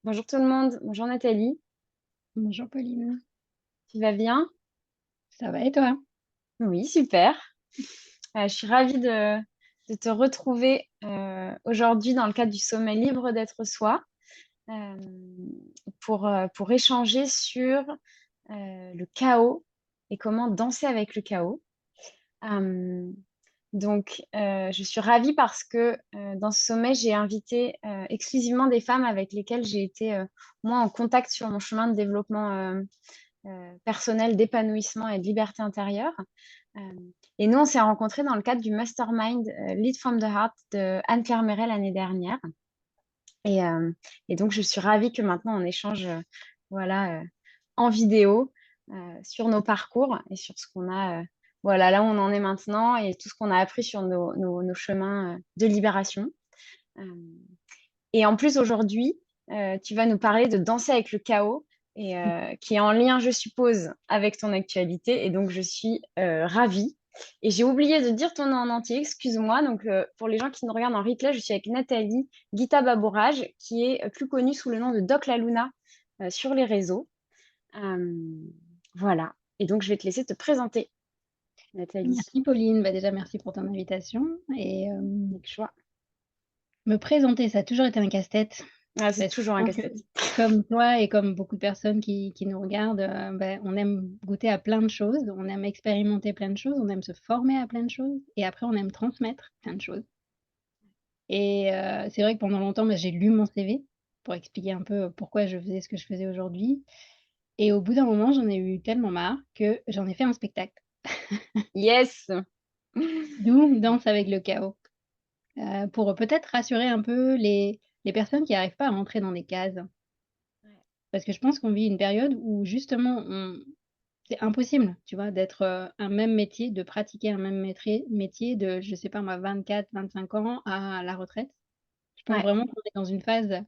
Bonjour tout le monde, bonjour Nathalie, Bonjour Pauline, tu vas bien? ça va et toi? Oui, super. Je suis ravie de te retrouver aujourd'hui dans le cadre du sommet libre d'être soi euh, pour échanger sur le chaos et comment danser avec le chaos. Euh, je suis ravie parce que dans ce sommet, j'ai invité exclusivement des femmes avec lesquelles j'ai été, moi, en contact sur mon chemin de développement personnel, d'épanouissement et de liberté intérieure. Euh, et nous, on s'est rencontrés dans le cadre du mastermind Lead from the Heart de Anne-Claire Méret l'année dernière. Et, euh, et donc, je suis ravie que maintenant, on échange voilà, en vidéo sur nos parcours et sur ce qu'on a, voilà, là où on en est maintenant et tout ce qu'on a appris sur nos chemins de libération. Euh, et en plus, aujourd'hui, tu vas nous parler de danser avec le chaos, qui est en lien, je suppose, avec ton actualité. Et donc, je suis ravie. Et j'ai oublié de dire ton nom en entier, excuse-moi. Donc, pour les gens qui nous regardent en replay, je suis avec Nathalie Guita Babourage, qui est plus connue sous le nom de Doc La Luna sur les réseaux. Euh, voilà. Et donc, je vais te laisser te présenter, Nathalie. Merci Pauline, déjà merci pour ton invitation et Avec joie. me présenter, ça a toujours été un casse-tête Ah, c'est parce que toujours je un pense que casse-tête. comme toi et comme beaucoup de personnes qui nous regardent, on aime goûter à plein de choses, on aime expérimenter plein de choses, on aime se former à plein de choses et après on aime transmettre plein de choses. Et c'est vrai que pendant longtemps, j'ai lu mon CV pour expliquer un peu pourquoi je faisais ce que je faisais aujourd'hui et au bout d'un moment, j'en ai eu tellement marre que j'en ai fait un spectacle. Yes! D'où Danse avec le chaos, pour peut-être rassurer un peu les personnes qui n'arrivent pas à rentrer dans des cases. Parce que je pense qu'on vit une période où justement c'est impossible, tu vois, d'être, un même métier, de pratiquer un même métier de, je sais pas moi, 24-25 ans à la retraite. Je pense Ouais. vraiment qu'on est dans une phase,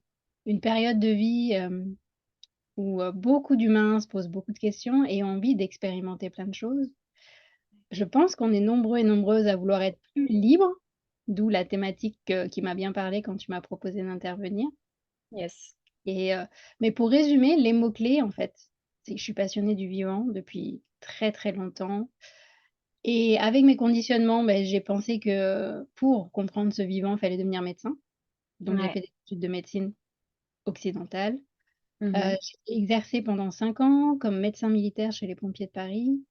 une période de vie, où, beaucoup d'humains se posent beaucoup de questions et ont envie d'expérimenter plein de choses. Je pense qu'on est nombreux et nombreuses à vouloir être plus libres, d'où la thématique, qui m'a bien parlé quand tu m'as proposé d'intervenir Yes. et mais pour résumer, les mots clés, en fait, c'est que je suis passionnée du vivant depuis très, très longtemps et avec mes conditionnements, j'ai pensé que pour comprendre ce vivant, il fallait devenir médecin. Donc j'ai Ouais. fait des études de médecine occidentale. Mhm. J'ai exercé pendant 5 ans comme médecin militaire chez les pompiers de Paris.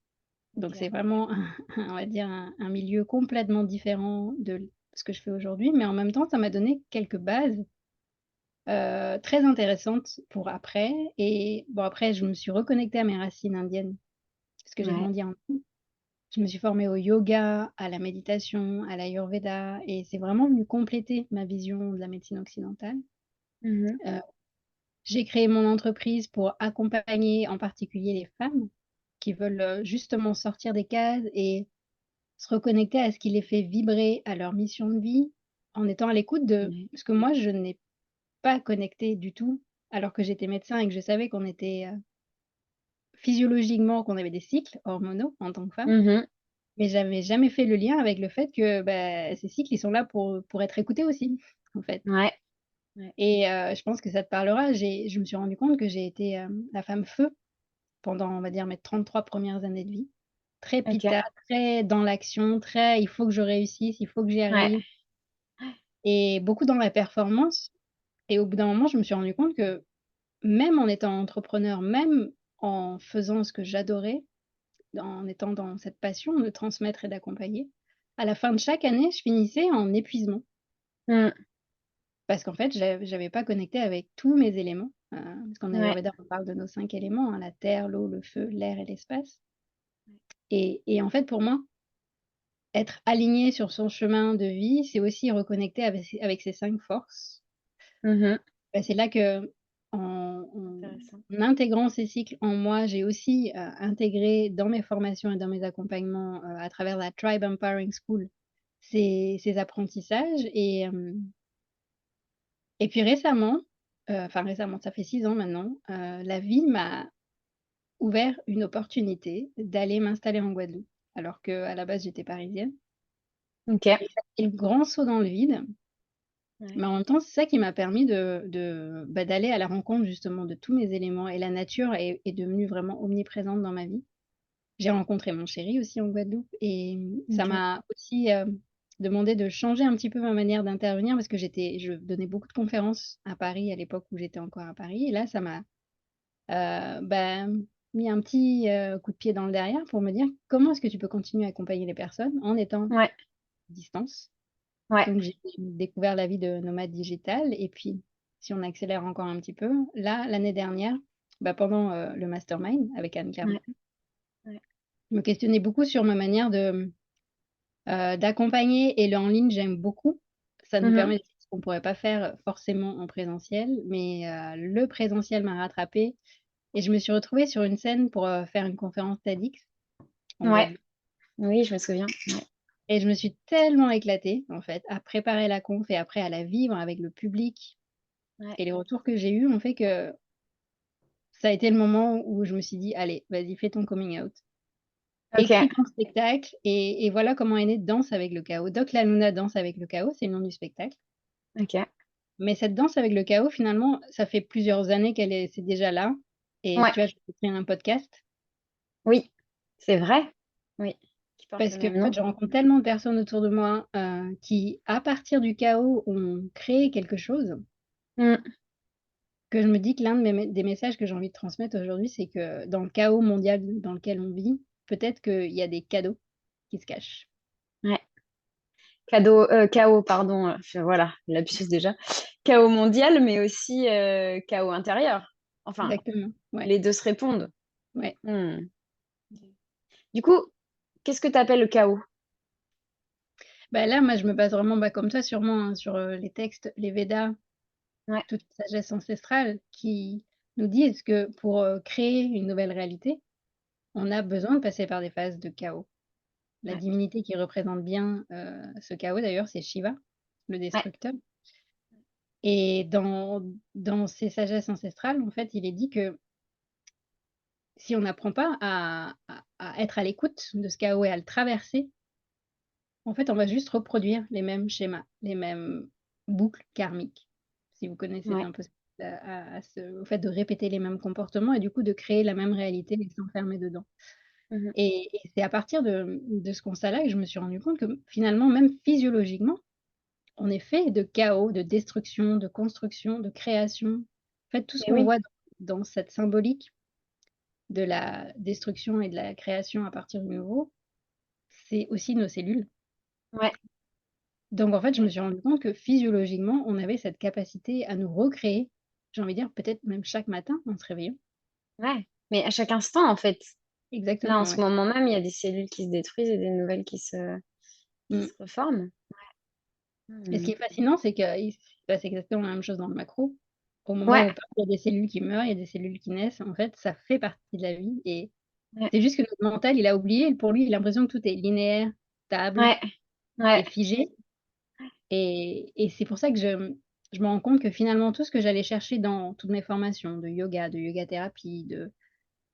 Donc c'est Ok. vraiment on va dire un milieu complètement différent de ce que je fais aujourd'hui, mais en même temps, ça m'a donné quelques bases, très intéressantes pour après et bon après je me suis reconnectée à mes racines indiennes parce que j'ai Ouais. grandi en Inde. Je me suis formée au yoga, à la méditation, à l'ayurveda et c'est vraiment venu compléter ma vision de la médecine occidentale. Mhm. Heu, j'ai créé mon entreprise pour accompagner en particulier les femmes qui veulent, justement sortir des cases et se reconnecter à ce qui les fait vibrer à leur mission de vie, en étant à l'écoute de Ouais. parce que moi, je n'ai pas connecté du tout, alors que j'étais médecin et que je savais qu'on était, physiologiquement qu'on avait des cycles hormonaux en tant que femme, Mhm. mais j'avais jamais fait le lien avec le fait que, ces cycles, ils sont là pour être écoutés aussi, en fait Ouais. Ouais. et je pense que ça te parlera. Je me suis rendu compte que j'ai été, la femme feu pendant, on va dire, mes 33 premières années de vie. Très Ok. pita, très dans l'action, très: «Il faut que je réussisse, il faut que j'y Ouais. arrive». Et beaucoup dans la performance et au bout d'un moment, je me suis rendu compte que même en étant entrepreneur, même en faisant ce que j'adorais, en étant dans cette passion de transmettre et d'accompagner, à la fin de chaque année, je finissais en épuisement Mm. parce qu'en fait, j'avais pas connecté avec tous mes éléments, parce qu'en Ouais. ayurveda, on parle de nos 5 éléments, hein, la terre, l'eau, le feu, l'air et l'espace et en fait, pour moi, être aligné sur son chemin de vie, c'est aussi reconnecter avec ses 5 forces. Mhm. C'est là que en Intéressant. en intégrant ces cycles en moi, j'ai aussi, intégré dans mes formations et dans mes accompagnements, à travers la Tribe Empowering School, ces apprentissages et puis récemment, enfin récemment, ça fait 6 ans maintenant, la vie m'a ouvert une opportunité d'aller m'installer en Guadeloupe, alors qu'à la base j'étais parisienne Ok. et ça a été le grand saut dans le vide Ouais. Mais en même temps, c'est ça qui m'a permis d'aller à la rencontre justement de tous mes éléments et la nature est devenue vraiment omniprésente dans ma vie. J'ai rencontré mon chéri aussi en Guadeloupe et ça OK. m'a aussi, demandé de changer un petit peu ma manière d'intervenir parce que je donnais beaucoup de conférences à Paris à l'époque où j'étais encore à Paris et là, ça m'a, bah, mis un petit, coup de pied dans le derrière pour me dire: «Comment est-ce que tu peux continuer à accompagner les personnes en étant à Ouais. distance?» Ouais. Donc j'ai découvert la vie de nomade digital et puis si on accélère encore un petit peu, là, l'année dernière, bah, pendant, le mastermind avec Anne Carman, Ouais. Ouais. je me questionnais beaucoup sur ma manière d'accompagner et le en ligne, j'aime beaucoup. Ça nous Mmh. permet des choses qu'on pourrait pas faire, forcément en présentiel, mais le présentiel m'a rattrapée et je me suis retrouvée sur une scène pour, faire une conférence TEDx en Ouais. Guadeloupe Oui, je me souviens. Ouais. et je me suis tellement éclatée, en fait, à préparer la conf et après à la vivre avec le public Ouais. et les retours que j'ai eus ont fait que ça a été le moment où je me suis dit: «Allez, vas-y, fais ton coming out. OK. Écris ton spectacle» et voilà comment est né Danse avec le chaos. Doc La Luna Danse avec le chaos, c'est le nom du spectacle. OK. Mais cette danse avec le chaos, finalement, ça fait plusieurs années c'est déjà là et Ouais. tu vois, je vais créer un podcast Oui, c'est vrai. Oui, qui porte parce le qu'en même fait, nom. je rencontre tellement de personnes autour de moi, qui, à partir du chaos, ont créé quelque chose, Mmh. que je me dis que l'un de mes des messages que j'ai envie de transmettre aujourd'hui, c'est que dans le chaos mondial dans lequel on vit, peut-être qu'il y a des cadeaux qui se cachent. Ouais. Chaos, pardon, voilà, lapsus déjà. Chaos mondial, mais aussi, chaos intérieur. Enfin, Exactement, ouais, les 2 se répondent. ouais. Mmh. Du coup, qu'est-ce que tu appelles le chaos? Bah, là, moi, je me base vraiment, bah, comme toi sûrement, hein, sur, les textes, les Védas, Ouais. toute sagesse ancestrale qui nous disent que pour, créer une nouvelle réalité, on a besoin de passer par des phases de chaos. La Ouais. divinité qui représente bien, ce chaos d'ailleurs, c'est Shiva, le Ouais. destructeur et dans ces sagesses ancestrales, en fait, il est dit que si on n'apprend pas à être à l'écoute de ce chaos et à le traverser, en fait, on va juste reproduire les mêmes schémas, les mêmes boucles karmiques. Si vous connaissez Ouais. un peu à ce au fait de répéter les mêmes comportements et du coup de créer la même réalité et s'enfermer dedans. Mmh mh. Et c'est à partir de ce constat-là que je me suis rendu compte que finalement, même physiologiquement, on est fait de chaos, de destruction, de construction, de création. En fait, tout ce Et qu'on oui. voit dans cette symbolique de la destruction et de la création à partir du nouveau, c'est aussi nos cellules. Ouais. Donc en fait, je me Ouais. suis rendu compte que physiologiquement, on avait cette capacité à nous recréer, j'ai envie de dire peut-être même chaque matin en se réveillant. Ouais. Mais à chaque instant, en fait. Là, en Exactement, ce ouais. moment même, il y a des cellules qui se détruisent et des nouvelles qui Mmh. se reforment. Et ce qui Mmh. est fascinant, c'est qu'il se passe exactement la même chose dans le macro. Au moment où Ouais. on parle, il y a des cellules qui meurent, il y a des cellules qui naissent. En fait, ça fait partie de la vie et Ouais. c'est juste que notre mental, il a oublié et pour lui, il a l'impression que tout est linéaire, stable Ouais. Ouais. et figé et c'est pour ça que je me rends compte que finalement tout ce que j'allais chercher dans toutes mes formations de yoga thérapie,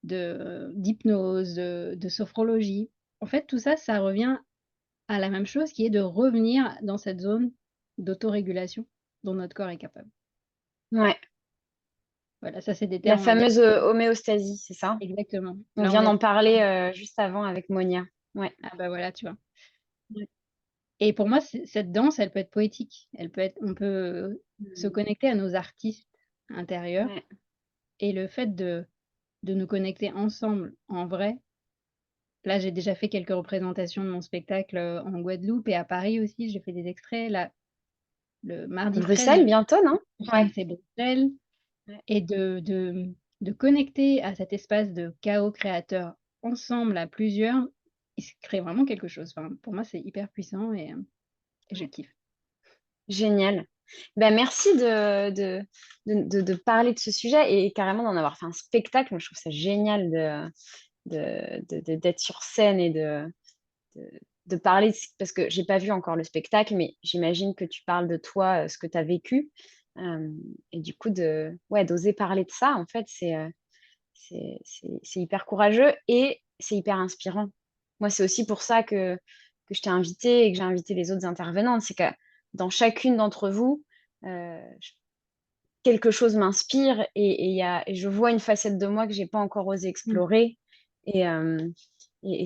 d'hypnose, de sophrologie. En fait, tout ça, ça revient à la même chose qui est de revenir dans cette zone d'autorégulation dont notre corps est capable. Ouais. Voilà, ça c'est des La termes, on va dire fameuse, homéostasie, c'est ça? exactement. On Là, on vient est d'en parler, juste avant avec Monia. Ouais. ah bah, voilà, tu vois? Ouais. Et pour moi, cette danse, elle peut être poétique. On peut, se Mmh. connecter à nos artistes intérieurs Ouais. et le fait de nous connecter ensemble en vrai. Là, j'ai déjà fait quelques représentations de mon spectacle, en Guadeloupe et à Paris aussi, j'ai fait des extraits. Là, le mardi 13, Bruxelles bientôt, non? Ouais. c'est Bruxelles Ouais. et de connecter à cet espace de chaos créateur ensemble à plusieurs, il se crée vraiment quelque chose. Enfin, pour moi, c'est hyper puissant et je Ouais. kiffe. Génial. Bah, merci de parler de ce sujet et carrément d'en avoir fait un spectacle. Moi, je trouve ça génial d'être sur scène et de de parler de ce parce que j'ai pas vu encore le spectacle, mais j'imagine que tu parles de toi, ce que tu as vécu, hem et du coup ouais, d'oser parler de ça, en fait, c'est hyper courageux et c'est hyper inspirant. Moi, c'est aussi pour ça que je t'ai invitée et que j'ai invité les autres intervenantes. C'est que dans chacune d'entre vous, quelque chose m'inspire et je vois une facette de moi que j'ai pas encore osé Mmh. explorer. Et,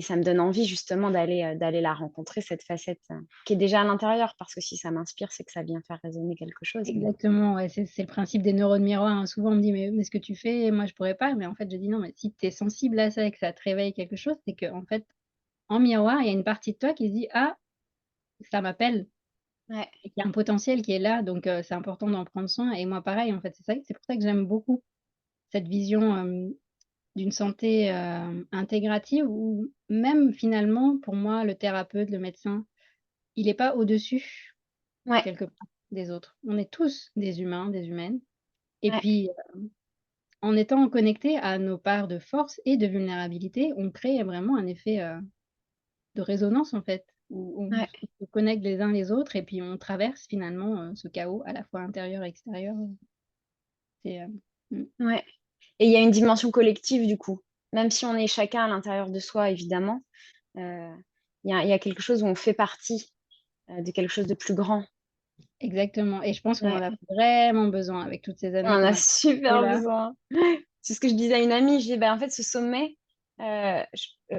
ça me donne envie justement d'aller la rencontrer, cette facette qui est déjà à l'intérieur, parce que si ça m'inspire, c'est que ça vient faire résonner quelque chose. Exactement, ouais, c'est le principe des neurones miroirs, hein. Souvent on me dit: «Mais ce que tu fais, moi je pourrais pas», mais en fait je dis: «Non, mais si tu es sensible à ça et que ça te réveille quelque chose, c'est qu'en fait, en miroir, il y a une partie de toi qui se dit: "Ah, ça m'appelle" Ouais, et qu'il y a un potentiel qui est là, donc c'est important d'en prendre soin» et moi pareil, en fait, c'est pour ça que j'aime beaucoup cette vision, d'une santé, intégrative où même finalement, pour moi, le thérapeute, le médecin, il est pas au-dessus, ouais, quelque part, des autres. On est tous des humains, des humaines et ouais, puis, en étant connectés à nos parts de force et de vulnérabilité, on crée vraiment un effet, de résonance, en fait, où on ouais, se connecte les uns les autres et puis on traverse finalement, ce chaos à la fois intérieur et extérieur, c'est, mmh, ouais. Et il y a une dimension collective du coup, même si on est chacun à l'intérieur de soi, évidemment. euh, il y a quelque chose où on fait partie de quelque chose de plus grand. exactement et je pense qu'on en Ouais. a vraiment besoin avec toutes ces On années en qu'on a a passées super là. besoin. C'est ce que je disais à une amie. Je dis, bah, en fait, ce sommet,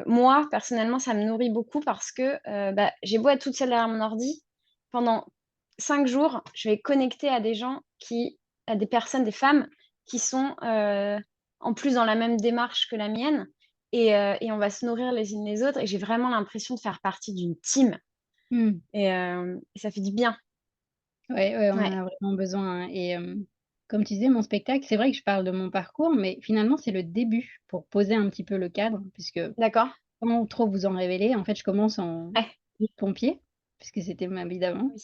moi, personnellement, ça me nourrit beaucoup parce que bah, j'ai beau être toute seule derrière mon ordi, pendant 5 jours, je vais connecter à des gens à des personnes, des femmes qui sont en plus dans la même démarche que la mienne. Et on va se nourrir les unes les autres. Et j'ai vraiment l'impression de faire partie d'une team. Mmh. Et ça fait du bien. Ouais, ouais, on en Ouais, a vraiment besoin, hein et comme tu disais, mon spectacle, c'est vrai que je parle de mon parcours, mais finalement, c'est le début pour poser un petit peu le cadre, puisque d'accord. sans trop vous en révéler, en fait, je commence en Ouais, pompier, puisque c'était ma vie d'avant oui.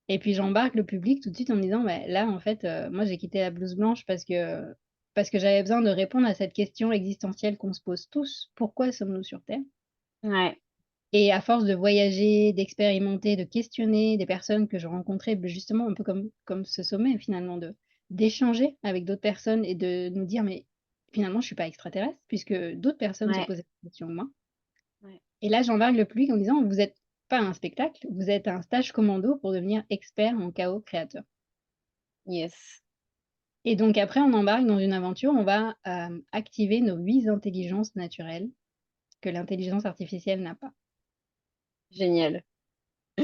et puis j'embarque le public tout de suite en me disant: «Bah, là, en fait, moi, j'ai quitté la blouse blanche parce que j'avais besoin de répondre à cette question existentielle qu'on se pose tous: "Pourquoi sommes-nous sur terre?" Ouais, Et à force de voyager, d'expérimenter, de questionner des personnes que je rencontrais, beh, justement un peu comme ce sommet finalement, de d'échanger avec d'autres personnes et de nous dire: «Mais finalement je suis pas extraterrestre puisque d'autres personnes se ouais, posaient la question que moi» ouais. et là j'embarque le public en disant: «Vous êtes pas un spectacle, vous êtes un stage commando pour devenir expert en chaos créateur» Yes. et donc après on embarque dans une aventure, on va, activer nos 8 intelligences naturelles que l'intelligence artificielle n'a pas. Génial.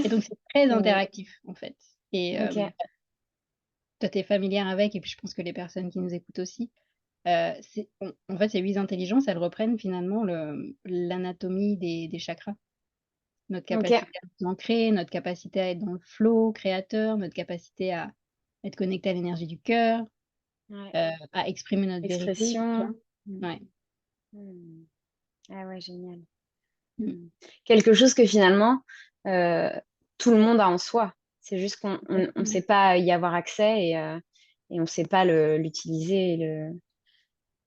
Et donc c'est très Génial. interactif en fait et OK. toi, tu es familière avec et puis je pense que les personnes qui nous écoutent aussi, c'est en fait, ces 8 intelligences, elles reprennent finalement l'anatomie des chakras. Notre OK. capacité à nous ancrer, notre capacité à être dans le flow créateur, notre capacité à être connecté à l'énergie du cœur, Ouais. à exprimer notre vérité, tu vois? Expression. Mmh. Ouais. Mmh. Ah ouais, génial. Mmh. Mmh. Quelque chose que finalement, heu, tout le monde a en soi. C'est juste qu'on Exactement sait pas y avoir accès et on sait pas l'utiliser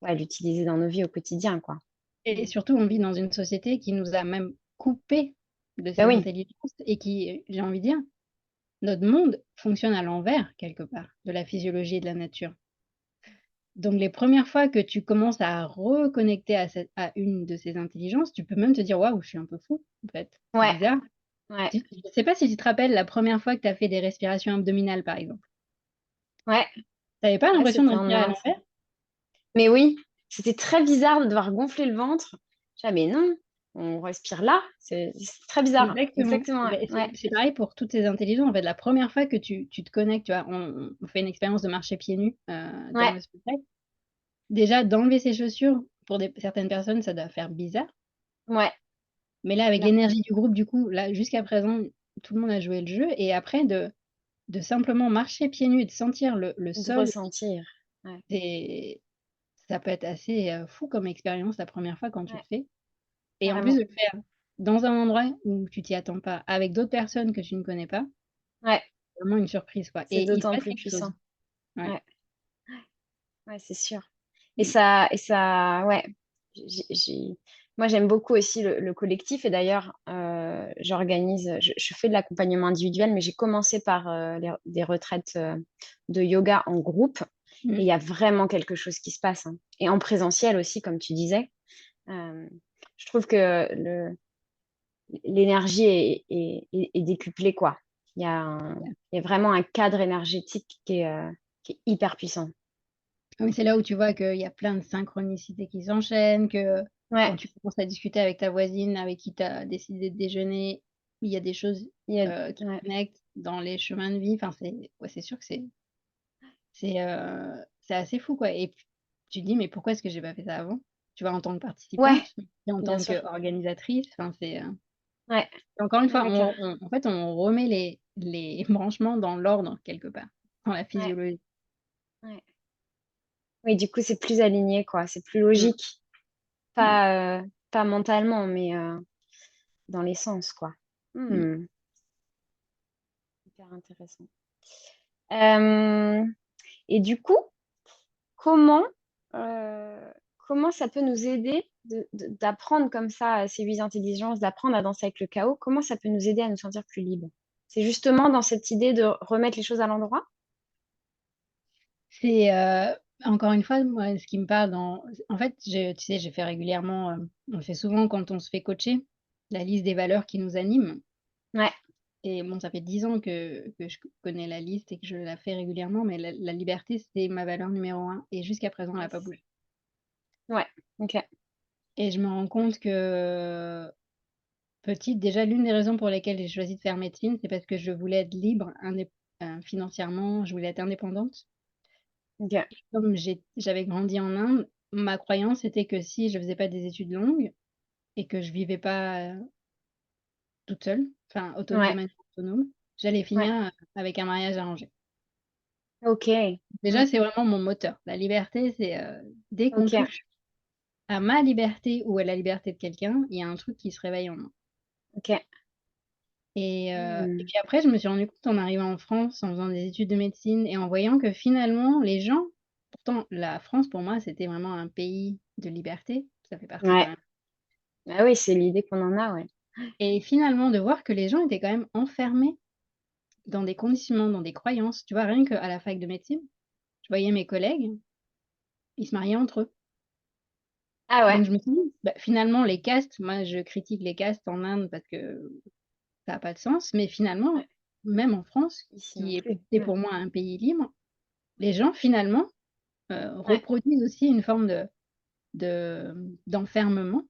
l'utiliser dans nos vies au quotidien, quoi. et Mmh. surtout, on vit dans une société qui nous a même coupés de Bah ces oui. intelligences et qui, j'ai envie de dire, notre monde fonctionne à l'envers quelque part de la physiologie et de la nature. Donc les premières fois que tu commences à reconnecter à une de ces intelligences, tu peux même te dire: «Waouh, je suis un peu fou, en fait, c'est Ouais, bizarre». ouais, Tu je sais pas si tu te rappelles la première fois que tu as fait des respirations abdominales, par exemple? ouais. Tu avais pas Ouais, l'impression de c'était en respirer à Inde. l'envers? Mais oui, c'était très bizarre de devoir gonfler le ventre. Je «Ah mais non, on respire là». C'est très bizarre. Exactement. Exactement, Et ouais. beh, Ouais. c'est pareil pour toutes ces intelligences, en fait. La première fois que tu te connectes, tu vois, on fait une expérience de marcher pieds nus, dans Ouais, le spectacle. Déjà d'enlever ses chaussures, pour des certaines personnes, ça doit faire bizarre. ouais, Mais là, c'est avec clair. l'énergie du groupe, du coup, là, jusqu'à présent, tout le monde a joué le jeu et après de simplement marcher pieds nus et de sentir le De sol, ressentir. Ouais, c'est ça peut être assez, fou comme expérience la première fois quand tu le ouais, fais et en plus carrément. de le faire dans un endroit où tu t'y attends pas, avec d'autres personnes que tu ne connais pas, Ouais, c'est vraiment une surprise, quoi c'est et il se d'autant passe plus quelque chose. puissant. Ouais. Ouais, ouais, c'est sûr. Et Mmh. ça ouais, j'ai moi, j'aime beaucoup aussi le collectif et d'ailleurs, je fais de l'accompagnement individuel, mais j'ai commencé par, des retraites, de yoga en groupe et il Mmh. y a vraiment quelque chose qui se passe, hein et en présentiel aussi, comme tu disais. Hem, je trouve que l'énergie est décuplée, quoi. Il y a vraiment un cadre énergétique qui est hyper puissant. Oui, c'est là où tu vois qu'il y a plein de synchronicités qui s'enchaînent, que Ouais, quand tu commences à discuter avec ta voisine avec qui tu as décidé de déjeuner, il y a des choses, il y a, qui ouais, connectent dans les chemins de vie. Enfin, c'est sûr que c'est assez fou, quoi, et puis tu te dis: «Mais pourquoi est-ce que j'ai pas fait ça avant?» Tu vois, en tant que ouais, participante et en bien tant sûr. qu'organisatrice, enfin, Ouais, encore une fois, ouais, clair. en fait, on remet les branchements dans l'ordre quelque part, dans la Ouais, physiologie. ouais. Oui, du coup, c'est plus aligné, quoi. C'est plus Mmh, logique. ouais. Pas mentalement, mais dans les sens, quoi. Mmh. Hmm, hyper intéressant. Euh, et du coup, comment, euh, comment ça peut nous aider d'apprendre comme ça ces 8 intelligences, d'apprendre à danser avec le chaos? Comment ça peut nous aider à nous sentir plus libres? C'est justement dans cette idée de remettre les choses à l'endroit? C'est, encore une fois, moi, ce qui me parle en fait, tu sais, j'ai fait régulièrement, on le fait souvent quand on se fait coacher, la liste des valeurs qui nous animent, Ouais, et bon, ça fait 10 ans que je connais la liste et que je la fais régulièrement, mais la liberté, c'est ma valeur numéro un, et jusqu'à présent, elle a pas yes. bougé, Ouais, ok. et je me rends compte que, petite, déjà, l'une des raisons pour lesquelles j'ai choisi de faire médecine, c'est parce que je voulais être libre, financièrement, je voulais être indépendante. Ok. Comme j'avais grandi en Inde, ma croyance était que si je faisais pas des études longues et que je vivais pas, toute seule, enfin de Ouais, manière autonome, j'allais ouais. finir, avec un mariage arrangé. Ok. Déjà, Mm, c'est vraiment mon moteur. La liberté, c'est, dès qu'on ok. touche à ma liberté ou à la liberté de quelqu'un, il y a un truc qui se réveille en moi, Ok. et Hmm, puis après, je me suis rendue compte en arrivant en France, en faisant des études de médecine et en voyant que finalement les gens, pourtant la France pour moi, c'était vraiment un pays de liberté, ça fait partie quand ouais. même. Ah oui, c'est l'idée qu'on en a, ouais. Et finalement, de voir que les gens étaient quand même enfermés dans des conditionnements, dans des croyances. Tu vois, rien qu'à la fac de médecine, je voyais mes collègues, ils se mariaient entre eux. Ah ouais. Donc je me suis dit: «Bah, finalement, les castes», moi je critique les castes en Inde parce que ça a pas de sens, mais finalement, Ouais. même en France, Ici non qui plus. est pour moi un pays libre, les gens finalement, Ouais. reproduisent aussi une forme d'enfermement,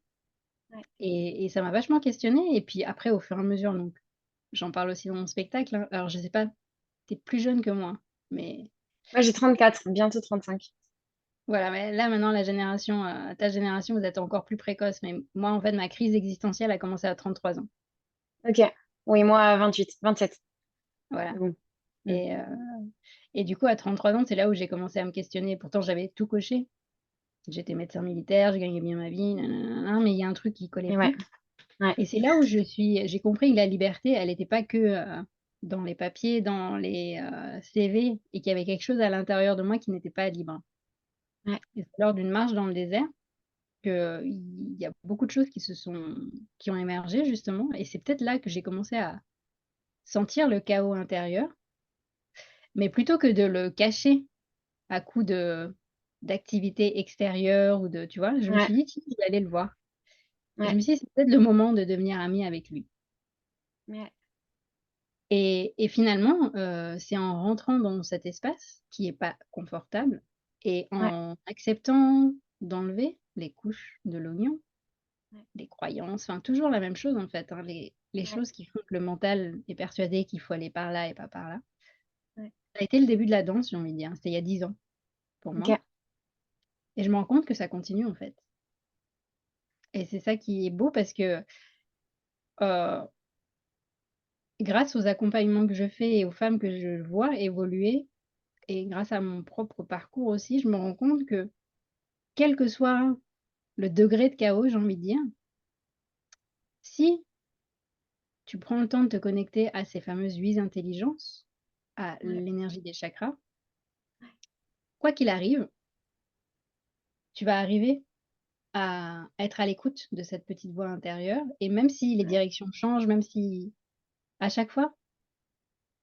Ouais. et ça m'a vachement questionnée, et puis après au fur et à mesure, donc j'en parle aussi dans mon spectacle, hein. Alors je sais pas, tu es plus jeune que moi, mais Moi, j'ai 34, bientôt 35. voilà, mais là, maintenant, ta génération, vous êtes encore plus précoce, mais moi, en fait, ma crise existentielle a commencé à 33 ans. Ok. Oui, moi, 28, 27. Voilà, Bon. Mm. et heu et du coup, à 33 ans, c'est là où j'ai commencé à me questionner. Pourtant, j'avais tout coché. J'étais médecin militaire, je gagnais bien ma vie, nin mais il y a un truc qui collait Et ouais. plus, Ouais. et c'est là où j'ai compris que la liberté, elle était pas que, dans les papiers, dans les, CV, et qu'il y avait quelque chose à l'intérieur de moi qui n'était pas libre, Ouais. et c'est lors d'une marche dans le désert qu'il y a beaucoup de choses qui ont émergé justement, et c'est peut-être là que j'ai commencé à sentir le chaos intérieur, mais plutôt que de le cacher à coups d'activités extérieures ou de, tu vois? Je me Ouais. suis dit: «Tiens, je vais aller le voir», et je Ouais. me suis dit: «C'est peut-être le moment de devenir amie avec lui», Ouais. et finalement, c'est en rentrant dans cet espace qui est pas confortable et Ouais. en acceptant d'enlever les couches de l'oignon, Ouais. les croyances, enfin toujours la même chose en fait, hein, les Ouais. choses qui font que le mental est persuadé qu'il faut aller par là et pas par là. Ouais. Ça a été le début de la danse, j'ai envie de dire, c'était il y a 10 ans pour moi, Ok. et je me rends compte que ça continue en fait, et c'est ça qui est beau parce que, heu, grâce aux accompagnements que je fais et aux femmes que je vois évoluer, et grâce à mon propre parcours aussi, je me rends compte que quel que soit le degré de chaos, j'ai envie de dire, si tu prends le temps de te connecter à ces fameuses 8 intelligences, à Ouais. l'énergie des chakras, quoi qu'il arrive, tu vas arriver à être à l'écoute de cette petite voix intérieure, et même si les Ouais. directions changent, même si à chaque fois,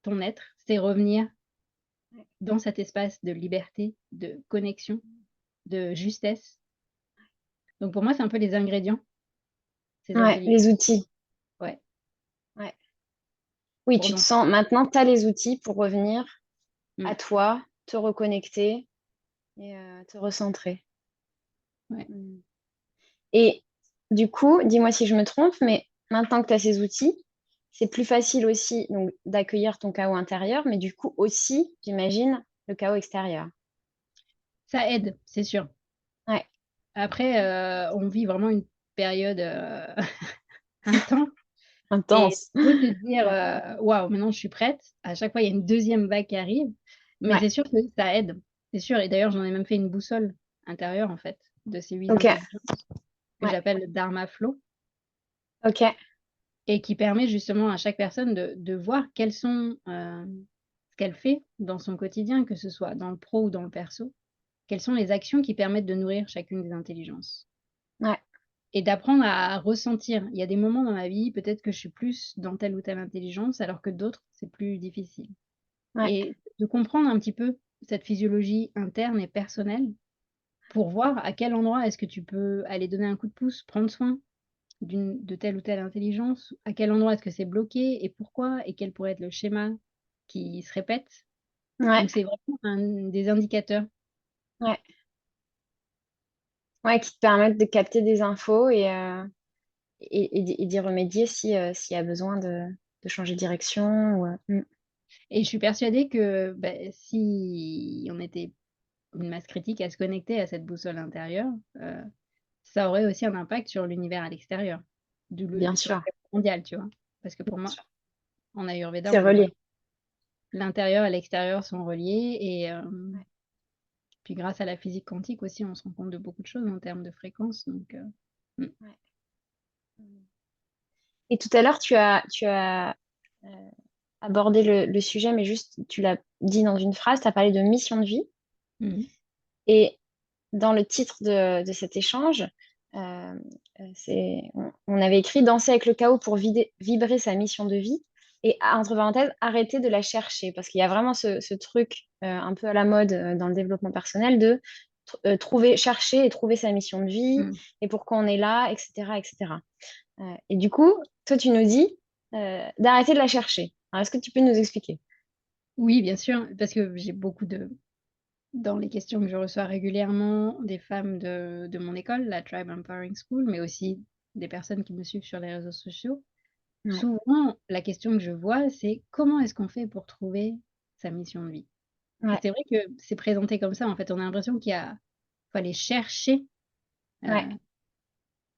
ton être, c'est revenir Ouais. dans cet espace de liberté, de connexion, de justesse. Donc pour moi, c'est un peu les ingrédients, ces Ouais. intelligences. Les outils. Ouais. Ouais. Oui, pour tu te donc sens maintenant, tu as les outils pour revenir à mmh, toi, te reconnecter et te recentrer. ouais. Mm. Et du coup, dis-moi si je me trompe, mais maintenant que tu as ces outils, c'est plus facile aussi donc d'accueillir ton chaos intérieur, mais du coup aussi, j'imagine, le chaos extérieur. Ça aide, c'est sûr. Ouais, Après, on vit vraiment une période, intense et intense. tu peux te dire, Ouais, «Waouh, maintenant je suis prête». À chaque fois, il y a une deuxième vague qui arrive, mais ouais, c'est sûr que ça aide. C'est sûr et d'ailleurs, j'en ai même fait une boussole intérieure, en fait, de ces 8 ok, intelligences que ouais, j'appelle le Dharma Flow ok, et qui permet justement à chaque personne de voir quelles sont, ce qu'elle fait dans son quotidien, que ce soit dans le pro ou dans le perso. Quelles sont les actions qui permettent de nourrir chacune des intelligences? ouais, Et d'apprendre à ressentir. Il y a des moments dans ma vie, peut-être que je suis plus dans telle ou telle intelligence, alors que d'autres, c'est plus difficile. ouais, Et de comprendre un petit peu cette physiologie interne et personnelle pour voir à quel endroit est-ce que tu peux aller donner un coup de pouce, prendre soin de telle ou telle intelligence, à quel endroit est-ce que c'est bloqué et pourquoi et quel pourrait être le schéma qui se répète. ouais, Donc c'est vraiment des indicateurs. ouais, ouais, qui te permettent de capter des infos et d'y remédier si, s'il y a besoin de changer de direction. Et je suis persuadée que si on était une masse critique à se connecter à cette boussole intérieure, ça aurait aussi un impact sur l'univers à l'extérieur, Bien sur le sûr, cap mondial, tu vois? Parce que pour bien moi, sûr. en Ayurveda, C'est on dit vraiment relié. l'intérieur et l'extérieur sont reliés et Ouais. puis grâce à la physique quantique aussi, on se rend compte de beaucoup de choses en termes de fréquences donc mmh. Ouais. Et tout à l'heure, tu as euh, abordé le sujet, mais juste, tu l'as dit dans une phrase, tu as parlé de mission de vie. Mmh mh. Et dans le titre de cet échange, on avait écrit Danser avec le chaos pour vibrer sa mission de vie. Et entre parenthèses, arrêter de la chercher. Parce qu'il y a vraiment ce truc un peu à la mode dans le développement personnel de trouver, chercher et trouver sa mission de vie Mmh. et pourquoi on est là, etc. etc. Et du coup, toi, tu nous dis d'arrêter de la chercher. Alors, est-ce que tu peux nous expliquer? Oui, bien sûr, parce que j'ai beaucoup de dans les questions que je reçois régulièrement, des femmes de mon école, la Tribe Empowering School, mais aussi des personnes qui me suivent sur les réseaux sociaux. Ouais. Souvent, la question que je vois, c'est: «Comment est-ce qu'on fait pour trouver sa mission de vie?» Et Ouais. c'est vrai que c'est présenté comme ça, en fait, on a l'impression faut aller chercher, Ouais. heu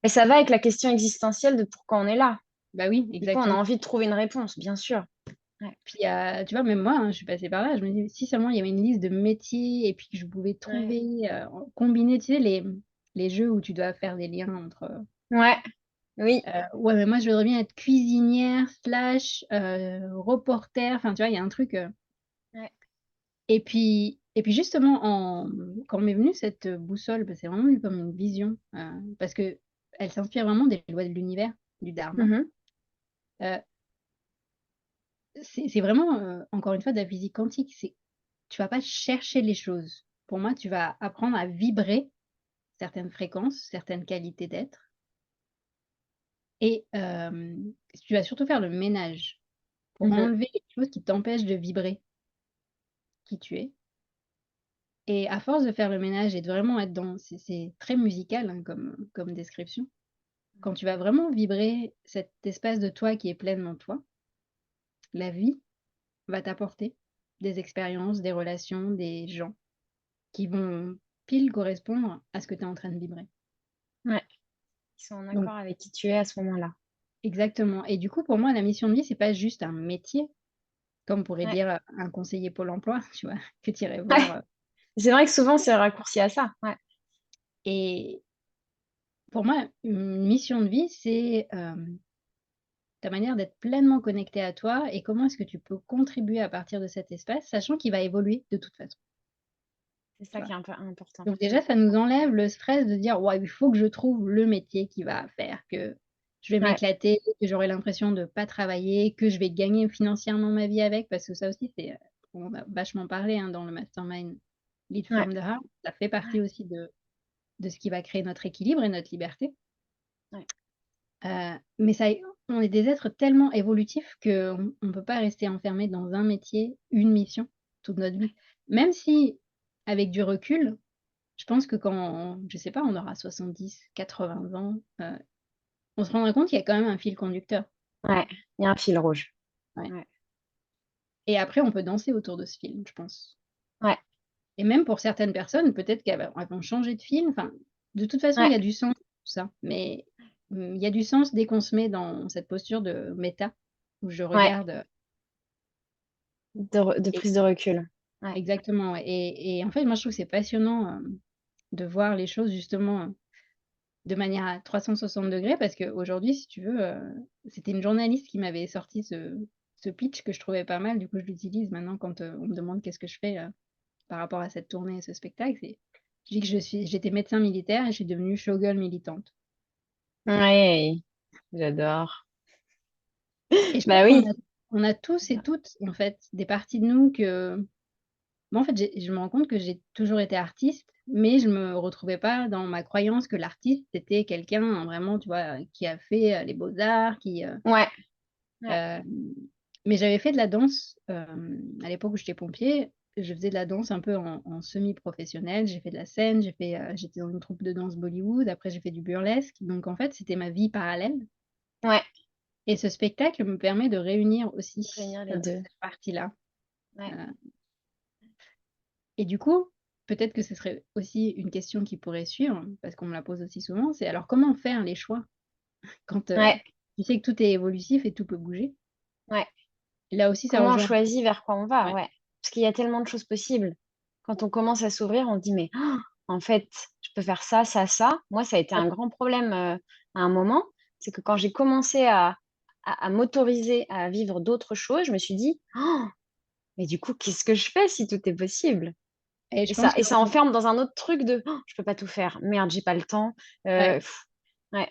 Et ça va avec la question existentielle de pourquoi on est là. bah, oui, Du coup, on a exactement. envie de trouver une réponse, bien sûr. Ouais. Puis, tu vois, même moi, hein, je suis passée par là, je me dis: «Si seulement il y avait une liste de métiers et puis que je pouvais Ouais. trouver, combiner», tu sais, les jeux où tu dois faire des liens entre, Ouais. Oui. ouais, mais moi, je voudrais bien être cuisinière slash, reporter, enfin, tu vois, il y a un truc, Ouais. et puis justement quand m'est venue cette, boussole, bah, c'est vraiment venu comme une vision, parce qu'elle s'inspire vraiment des lois de l'univers, du dharma. Mhm. Heu, c'est vraiment, encore une fois de la physique quantique. Tu vas pas chercher les choses. Pour moi, tu vas apprendre à vibrer certaines fréquences, certaines qualités d'être et tu vas surtout faire le ménage pour Mhm. enlever les choses qui t'empêchent de vibrer qui tu es. Et à force de faire le ménage et de vraiment être dans c'est très musical, hein, comme description. Quand tu vas vraiment vibrer cet espace de toi qui est pleinement toi, la vie va t'apporter des expériences, des relations, des gens qui vont pile correspondre à ce que tu es en train de vibrer. Ouais. Ils sont en Donc accord avec qui tu es à ce moment-là. exactement et du coup, pour moi, la mission de vie, c'est pas juste un métier, comme pourrait Ouais. dire, un conseiller Pôle emploi, tu vois? Que tu irais Ouais. voir, C'est vrai que souvent, c'est raccourci à ça. Ouais. et pour moi, une mission de vie, c'est, ta manière d'être pleinement connecté à toi et comment est-ce que tu peux contribuer à partir de cet espace, sachant qu'il va évoluer de toute façon, C'est tu ça vois? qui est un peu important. Donc déjà, Ouais. ça nous enlève le stress de dire: «Ouais, il faut que je trouve le métier qui va faire que je vais Ouais. m'éclater, que j'aurai l'impression de pas travailler, que je vais gagner financièrement ma vie avec». Parce que ça aussi, on en a vachement parlé, hein, dans le mastermind Lead Ouais. from the Heart. Ça fait partie Ouais. aussi de ce qui va créer notre équilibre et notre liberté. Ouais. Mais ça on est des êtres tellement évolutifs qu'on ne peut pas rester enfermé dans un métier, une mission, toute notre vie. Même si, avec du recul, je pense que quand, je sais pas, on aura 70, 80 ans, on se rendra compte qu'il y a quand même un fil conducteur. Ouais, il y a un fil rouge. Ouais. Ouais. Et après, on peut danser autour de ce fil, je pense. Ouais. Et même pour certaines personnes, peut-être elles vont changer de fil. Enfin, de toute façon, il Ouais. y a du sens, tout ça. Mais il y a du sens dès qu'on se met dans cette posture de méta, où je Ouais. regarde. De Et prise de recul. Ouais. exactement, ouais. Et en fait, moi, je trouve que c'est passionnant de voir les choses justement de manière à 360 degrés, parce qu'aujourd'hui, si tu veux, c'était une journaliste qui m'avait sorti ce pitch que je trouvais pas mal. Du coup, je l'utilise maintenant quand on me demande qu'est-ce que je fais par rapport à cette tournée et ce spectacle. Je dis que j'étais médecin militaire et je suis devenue showgirl militante. Ouais, j'adore. Et je pense Bah oui. on a tous et toutes, en fait, des parties de nous que moi, en fait, je me rends compte que j'ai toujours été artiste, mais je me retrouvais pas dans ma croyance que l'artiste, c'était quelqu'un vraiment, tu vois, qui a fait, les beaux-arts, Ouais. Ouais. hem, mais j'avais fait de la danse, à l'époque où j'étais pompier, je faisais de la danse un peu en semi-professionnel. J'ai fait de la scène, j'étais dans une troupe de danse Bollywood, après j'ai fait du burlesque, donc en fait, c'était ma vie parallèle Ouais. et ce spectacle me permet de réunir aussi, Réunir les deux. cette partie-là, Ouais. heu et du coup, peut-être que ce serait aussi une question qui pourrait suivre, parce qu'on me la pose aussi souvent, c'est alors comment faire les choix quand, Ouais. tu sais que tout est évolutif et tout peut bouger? Ouais. Là aussi, ça Comment on rejoint choisit vers quoi on va? ouais, Ouais. Parce qu'il y a tellement de choses possibles. Quand on commence à s'ouvrir, on se dit, mais en fait, je peux faire ça, ça, ça. Moi, ça a été un grand problème à un moment. C'est que quand j'ai commencé à m'autoriser à vivre d'autres choses, je me suis dit, mais du coup, qu'est-ce que je fais si tout est possible? et Et je ça, pense que et ça enferme dans un autre truc de, je peux pas tout faire. Merde, j'ai pas le temps. ouais. Ouais.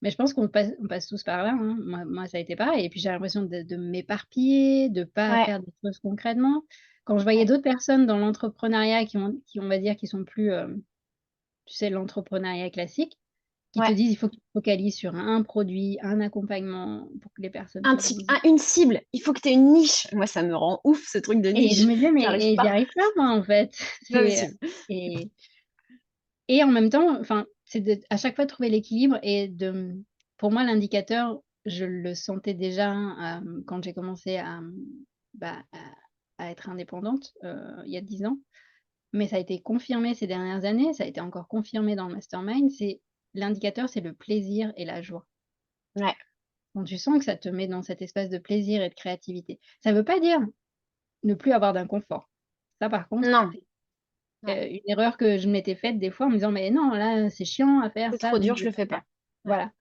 Mais je pense on passe tous par là, hein. Moi, ça a été pareil et puis j'ai l'impression de m'éparpiller, de pas Ouais. faire des choses concrètement. Quand je voyais Ouais. d'autres personnes dans l'entrepreneuriat qui, on va dire, qui sont plus, tu sais, l'entrepreneuriat classique, qui te Ouais. disent: «Il faut que tu te focalises sur un produit, un accompagnement pour que les personnes te disent». Une cible. Il faut que tu aies une niche. Moi, ça me rend ouf, ce truc de Et je niche. me disais: J'arrive «Mais j'y pas. arrive pas moi, en fait». C'est pas C'est, possible. et et en même temps, enfin, c'est de à chaque fois trouver l'équilibre et pour moi, l'indicateur, je le sentais déjà, quand j'ai commencé bah, à être indépendante, il y a 10 ans. Mais ça a été confirmé ces dernières années, ça a été encore confirmé dans le mastermind, c'est l'indicateur, c'est le plaisir et la joie. Ouais. Quand tu sens que ça te met dans cet espace de plaisir et de créativité. Ça veut pas dire ne plus avoir d'inconfort. Ça, par contre, Non. Ouais. une erreur que je m'étais faite des fois en me disant: «Mais non, là, c'est chiant à faire C'est ça, trop donc dur, je je vais le pas fais le faire». pas. Ouais. Voilà.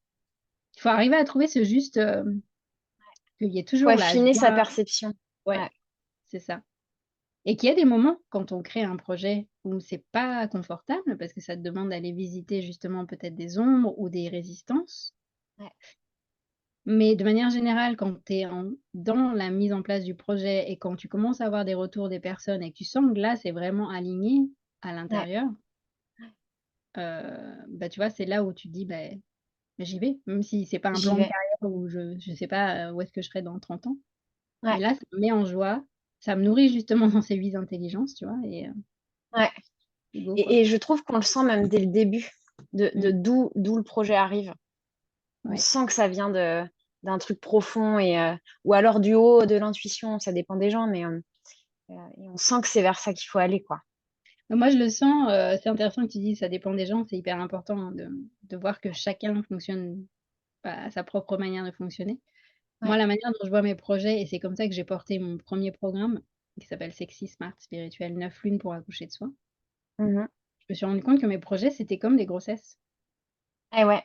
Il faut arriver à trouver ce juste, qu'il y ait Faut toujours la affiner sa joie, perception. ouais, Ouais. c'est ça. Et qu'il y a des moments quand on crée un projet où c'est pas confortable parce que ça te demande d'aller visiter justement peut-être des ombres ou des résistances. Ouais. Mais de manière générale, quand tu es dans la mise en place du projet et quand tu commences à avoir des retours des personnes et que tu sens que là, c'est vraiment aligné à Ouais. l'intérieur, bah, tu vois, c'est là où tu te dis: bah, j'y vais». Même si c'est pas un J'y plan de vais. carrière où je sais pas, où est-ce que je serai dans 30 ans. Mais Ouais. là, ça me met en joie, ça me nourrit justement dans ces 8 intelligences, tu vois? Ouais. Et go, quoi. Et je trouve qu'on le sent même dès le début de Mmh. d'où le projet arrive. On Ouais. sent que ça vient d'un truc profond ou alors du haut de l'intuition, ça dépend des gens, mais et on sent que c'est vers ça qu'il faut aller, quoi. Moi, je le sens, c'est intéressant que tu dises ça dépend des gens, c'est hyper important, hein, de voir que chacun fonctionne, bah, à sa propre manière de fonctionner. Moi, Ouais. la manière dont je vois mes projets et c'est comme ça que j'ai porté mon premier programme qui s'appelle Sexy Smart Spirituel 9 lunes pour accoucher de soi. Mmh. Je me suis rendu compte que mes projets, c'était comme des grossesses Et ouais.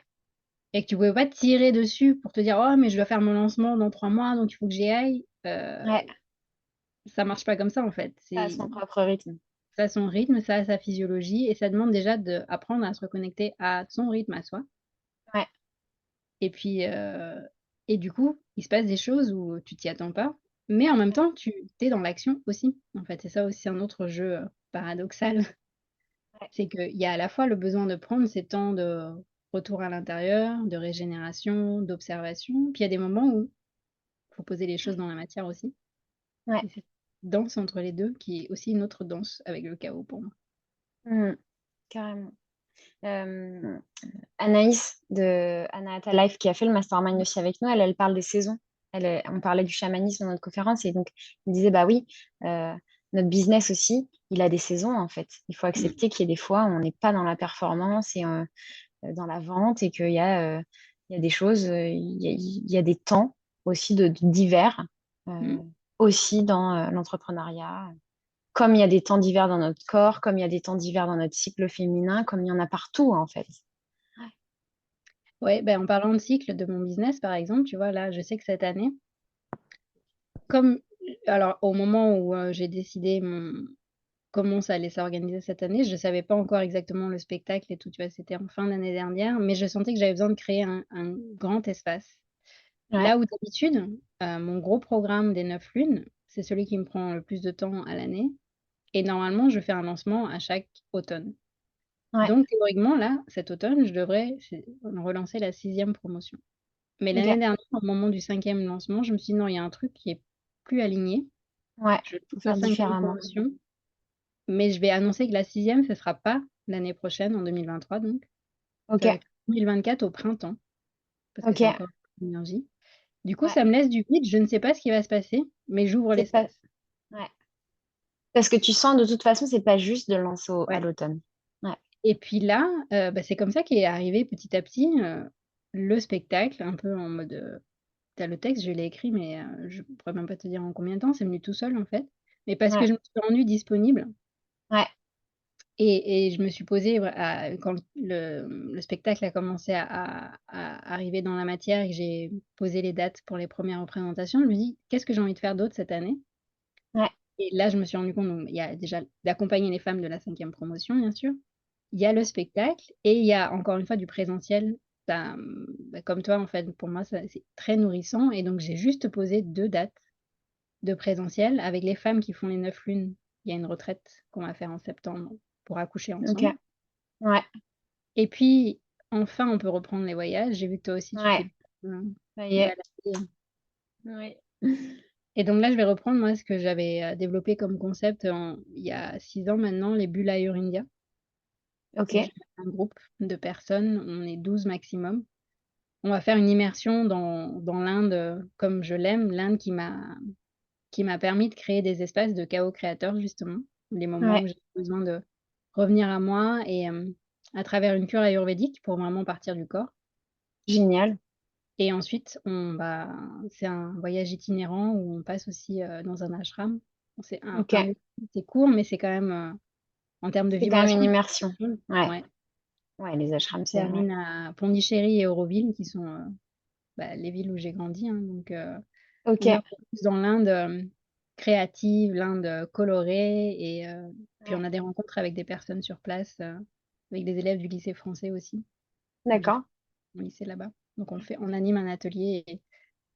et que tu pouvais pas tirer dessus pour te dire: «Oh mais je dois faire mon lancement dans 3 mois, donc il faut que j'y aille». Ouais. Ça marche pas comme ça, en fait. Ça a son propre rythme. Ça a son rythme, ça a sa physiologie et ça demande déjà d'apprendre à se reconnecter à son rythme à soi. Ouais. Et puis, et du coup, il se passe des choses où tu t'y attends pas, mais en même temps, tu es dans l'action aussi. En fait, c'est ça aussi un autre jeu, paradoxal. Ouais. C'est qu'il y a à la fois le besoin de prendre ces temps de retour à l'intérieur, de régénération, d'observation. Puis il y a des moments où il faut poser les choses dans la matière aussi. Ouais. Et cette danse entre les deux qui est aussi une autre danse avec le chaos pour moi. Mm, carrément. Euh, Anaïs de Anahata Life qui a fait le mastermind aussi avec nous, elle parle des saisons. On parlait du chamanisme dans notre conférence et donc elle disait bah oui, euh, notre business aussi, il a des saisons en fait. Il faut accepter qu'il y ait des fois où on n'est pas dans la performance et dans la vente et qu'il y a des choses, il y a des temps aussi d'hiver Mm. aussi dans l'entrepreneuriat. Comme il y a des temps d'hiver dans notre corps, comme il y a des temps d'hiver dans notre cycle féminin, comme il y en a partout en fait. Ouais, ben, en parlant de cycle de mon business, par exemple, tu vois, là, je sais que cette année, comme alors au moment où, j'ai décidé comment ça allait s'organiser cette année, je ne savais pas encore exactement le spectacle et tout, tu vois? C'était en fin d'année dernière, mais je sentais que j'avais besoin de créer un grand espace. Ouais, Là où d'habitude, mon gros programme des 9 lunes, c'est celui qui me prend le plus de temps à l'année et normalement, je fais un lancement à chaque automne. ouais, Donc théoriquement, là, cet automne, je devrais relancer la 6e promotion. Mais l'année ok, dernière, au moment du 5e lancement, je me suis dit: «Non, il y a un truc qui est plus aligné. ouais, Je faut lance la faire 5e différemment. promotion, mais je vais annoncer que la 6e, ce sera pas l'année prochaine, en 2023 donc, Ok, ça va être 2024 au printemps, parce que ok, c'est encore l'énergie. Du coup, ouais, ça me laisse du vide, je ne sais pas ce qui va se passer, mais j'ouvre c'est pas, l'espace. ouais. Parce que tu sens de toute façon, c'est pas juste de le lancer à Ouais. l'automne. Ouais, Et puis là, bah, c'est comme ça qu'est arrivé petit à petit, le spectacle, un peu en mode, tu le texte, je l'ai écrit, mais je pourrais même pas te dire en combien de temps, c'est venu tout seul, en fait. Mais parce que ouais, je me suis rendue disponible ouais, et je me suis posée quand le spectacle a commencé à arriver dans la matière et que j'ai posé les dates pour les premières représentations, je me dis: «Qu'est-ce que j'ai envie de faire d'autre cette année?» ouais, Et là, je me suis rendue compte, donc il y a déjà d'accompagner les femmes de la 5e promotion, bien sûr. Il y a le spectacle et il y a encore une fois du présentiel. Comme toi, en fait, pour moi, ça c'est très nourrissant et donc j'ai juste posé 2 dates de présentiel avec les femmes qui font les 9 lunes. Il y a une retraite qu'on va faire en septembre pour accoucher ok, ensemble ouais, et puis enfin, on peut reprendre les voyages. J'ai vu que toi aussi tu ouais, t'es, mmh, ça y est. baladée Ouais. et donc là, je vais reprendre moi ce que j'avais, développé comme concept il y a 6 ans maintenant, les bulles Ayurveda. Ok, Donc j'ai un groupe de personnes, on est 12 maximum. On va faire une immersion dans l'Inde, comme je l'aime, l'Inde qui m'a permis de créer des espaces de chaos créateur justement. Les moments ouais, où j'ai besoin de revenir à moi et à travers une cure ayurvédique pour vraiment partir du corps génial. et ensuite c'est un voyage itinérant où on passe aussi, dans un ashram. C'est Ok, c'est court mais c'est quand même, en termes de c'est quand même une vibration, immersion. Ouais, ouais. ouais, les On ashrams, c'est vrai. termine à Pondichéry et Auroville qui sont, les villes où j'ai grandi, hein, donc Ok, on est un peu plus dans l'Inde, créative, l'Inde, colorée et puis ouais, on a des rencontres avec des personnes sur place, avec des élèves du lycée français aussi, où j'ai fait d'accord. mon lycée là-bas. Donc on anime un atelier et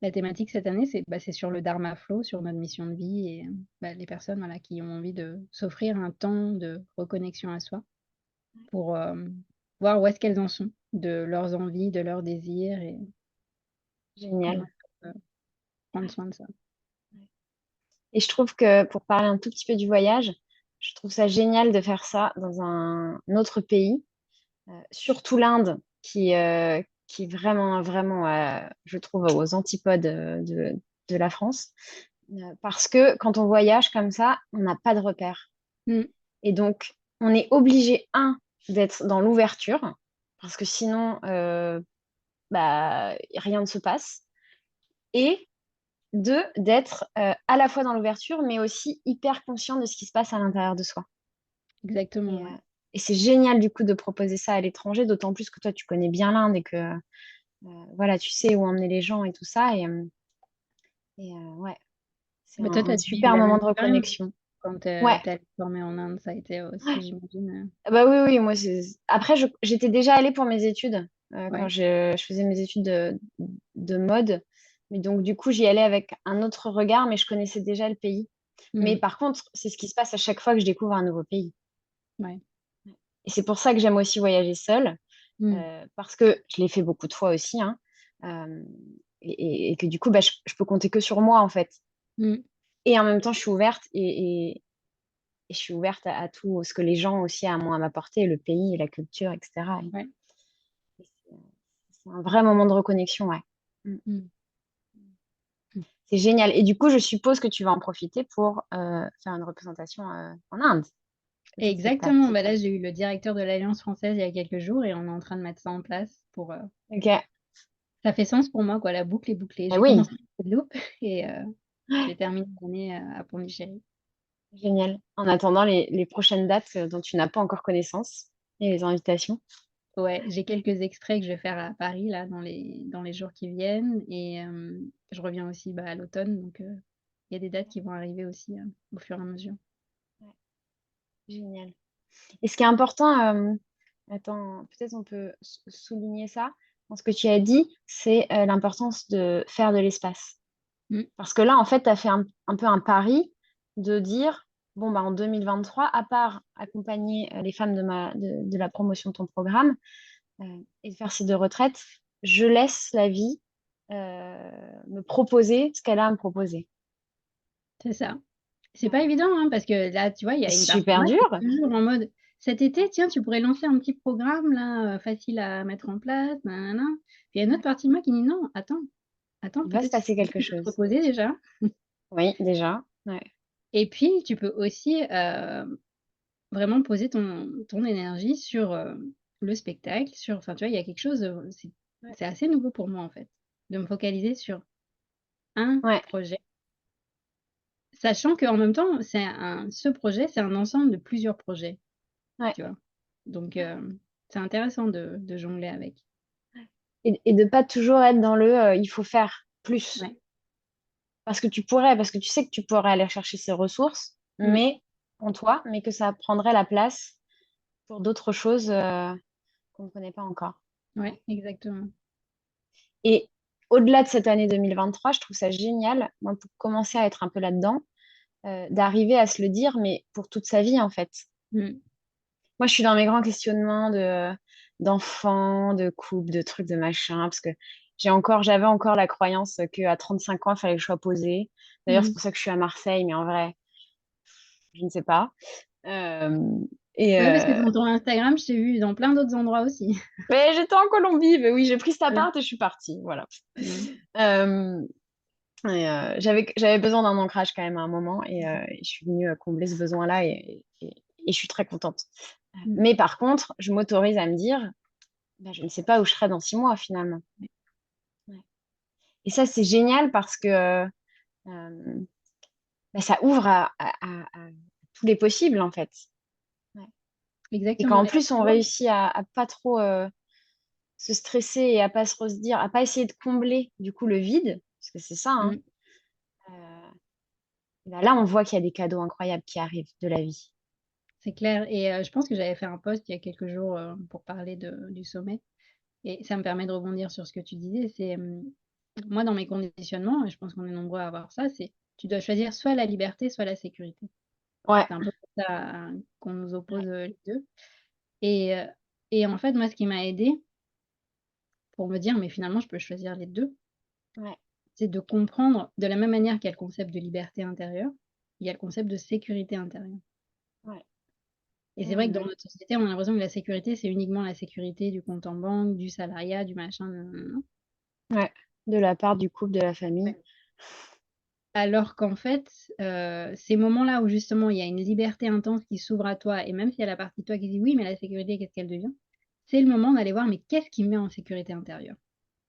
la thématique cette année, c'est sur le dharma flow, sur notre mission de vie et les personnes, voilà, qui ont envie de s'offrir un temps de reconnexion à soi pour, voir où est-ce qu'elles en sont de leurs envies, de leurs désirs et comment Génial. elles peuvent, prendre soin de ça. Et je trouve que pour parler un tout petit peu du voyage, je trouve ça génial de faire ça dans un autre pays, surtout l'Inde, qui est vraiment, vraiment, je trouve, aux antipodes de la France. Parce que quand on voyage comme ça, on n'a pas de repères. Mmh, Et donc, on est obligé, d'être dans l'ouverture, parce que sinon, bah, rien ne se passe. Et deux, d'être à la fois dans l'ouverture, mais aussi hyper conscient de ce qui se passe à l'intérieur de soi. exactement, Et, ouais. et c'est génial du coup de proposer ça à l'étranger, d'autant plus que toi tu connais bien l'Inde et que voilà, tu sais où emmener les gens et tout ça. Ouais, c'est Bah, toi, tu un as dû vivre super la même moment de expérience reconnexion. quand, Ouais, tu es allée te former en Inde, ça a été aussi, j'imagine, ah bah oui, oui, moi après j'étais déjà allée pour mes études quand ouais. je faisais mes études de mode. Mais donc du coup j'y allais avec un autre regard, mais je connaissais déjà le pays. Mais Mmh, par contre, c'est ce qui se passe à chaque fois que je découvre un nouveau pays. ouais. Et c'est pour ça que j'aime aussi voyager seule. Mmh. parce que je l'ai fait beaucoup de fois aussi, hein, et que du coup, bah, je peux compter que sur moi, en fait. Mmh. Et en même temps, je suis ouverte et je suis ouverte à tout ce que les gens aussi ont à m'apporter, le pays, la culture, etc. Ouais. Et c'est un vrai moment de reconnexion, ouais. Mm. Mmh. Mmh. C'est génial. Et du coup, je suppose que tu vas en profiter pour faire une représentation en Inde de ton spectacle. Exactement, bah, là, j'ai eu le directeur de l'Alliance française il y a quelques jours et on est en train de mettre ça en place pour, Ok. ça fait sens pour moi, quoi, la boucle est bouclée. Eh J'ai oui, commencé à Guadeloupe et j'ai terminé l'année, à Pondichéry. génial. En attendant les prochaines dates dont tu n'as pas encore connaissance et les invitations. Ouais, j'ai quelques extraits que je vais faire à Paris, là, dans les jours qui viennent et je reviens aussi, bah, à l'automne donc il y a des dates qui vont arriver aussi, au fur et à mesure. Ouais, génial. Et ce qui est important, attends, peut-être on peut souligner ça dans ce que tu as dit, c'est l'importance de faire de l'espace. Mmh. Parce que là, en fait, tu as fait un peu un pari de dire, bon, bah, en 2023, à part accompagner les femmes de la promotion de ton programme et de faire ces 2 retraites, je laisse la vie me proposer ce qu'elle a à me proposer. C'est ça. C'est Ouais. pas évident, hein, parce que là, tu vois, il y C'est a une partie de super moi qui dur. est toujours en mode: «Cet été, Ouais. tiens, tu pourrais lancer un petit programme là, facile à mettre en place, nin nin». Puis il y a une autre Ouais. partie de moi qui dit: «Non, attends, Il va se peut-être passer quelque tu peux te chose. reposer déjà». Oui, déjà. Ouais. Et puis tu peux aussi, vraiment poser ton énergie sur, le spectacle, sur enfin, tu vois, il y a quelque chose, Ouais. c'est assez nouveau pour moi, en fait, de me focaliser sur un Ouais. projet, sachant qu'en même temps, ce projet, c'est un ensemble de plusieurs projets, Ouais. tu vois? Donc c'est intéressant de jongler avec. Et de pas toujours être dans il faut faire plus. Ouais. Parce que tu sais que tu pourrais aller chercher ces ressources, Mmh. mais en toi, mais que ça prendrait la place pour d'autres choses qu'on ne connaît pas encore. Ouais. Ouais, exactement. Et au-delà de cette année 2023, je trouve ça génial, moi, pour commencer à être un peu là-dedans, d'arriver à se le dire, mais pour toute sa vie, en fait. Mmh. Moi, je suis dans mes grands questionnements d'enfants, de couple, de trucs, de machin, parce que j'avais encore la croyance qu'à 35 ans, il fallait que je sois posée. D'ailleurs, c'est Mmh. pour ça que je suis à Marseille, mais en vrai, je ne sais pas. Euh, et Ouais, parce que dans ton Instagram, je t'ai vu dans plein d'autres endroits aussi. mais j'étais en Colombie, mais oui, j'ai pris cet Ouais. appart et je suis partie. Voilà. Mmh. Euh, j'avais besoin d'un ancrage quand même à un moment et je suis venue combler ce besoin-là et je suis très contente. Mmh. Mais par contre, je m'autorise à me dire, bah, je ne sais pas où je serai dans 6 mois finalement. Ouais. Et ça, c'est génial parce que bah, ça ouvre à tous les possibles en fait. Ouais. Et Exactement qu'en et là, plus, tu on vois? réussit à pas trop se stresser et à pas se dire, à pas essayer de combler du coup le vide, parce que c'est ça, hein. Mmh. Euh, bah, là, on voit qu'il y a des cadeaux incroyables qui arrivent de la vie. C'est clair et je pense que j'avais fait un post il y a quelques jours, pour parler du sommet et ça me permet de rebondir sur ce que tu disais. C'est, moi dans mes conditionnements et je pense qu'on est nombreux à avoir ça, c'est tu dois choisir soit la liberté, soit la sécurité. Ouais, C'est un peu comme ça, qu'on nous oppose, ouais, les 2 et en fait, moi, ce qui m'a aidée pour me dire: «Mais finalement, je peux choisir les 2, ouais, c'est de comprendre de la même manière qu'il y a le concept de liberté intérieure, il y a le concept de sécurité intérieure. ouais, Et c'est ouais, vrai que dans ouais. notre société, on a l'impression que la sécurité, c'est uniquement la sécurité du compte en banque, du salariat, du machin, nin nin nin. Ouais. De la part du couple, de la famille. Ouais. Alors qu'en fait, ces moments-là où justement il y a une liberté intense qui s'ouvre à toi et même s'il y a la partie de toi qui dit: «Oui, mais la sécurité, qu'est-ce qu'elle devient?» c'est le moment d'aller voir, mais qu'est-ce qui me met en sécurité intérieure?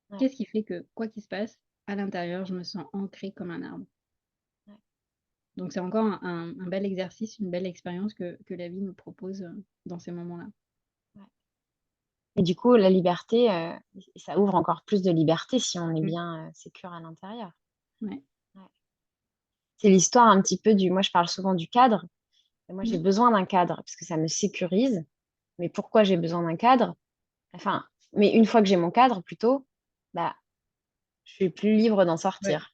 Ouais, Qu'est-ce qui fait que, quoi qu'il se passe, à l'intérieur, je me sens ancrée comme un arbre? ouais, Donc c'est encore un bel exercice, une belle expérience que la vie nous propose, dans ces moments-là. ouais. Et du coup, la liberté, ça ouvre encore plus de liberté si on est Mmh. bien sécure à l'intérieur. Ouais. Ouais. C'est l'histoire un petit peu moi je parle souvent du cadre. Et moi, j'ai Mmh. besoin d'un cadre parce que ça me sécurise. Mais pourquoi j'ai besoin d'un cadre? Enfin, mais une fois que j'ai mon cadre, plutôt, bah, je suis plus libre d'en Ouais. sortir.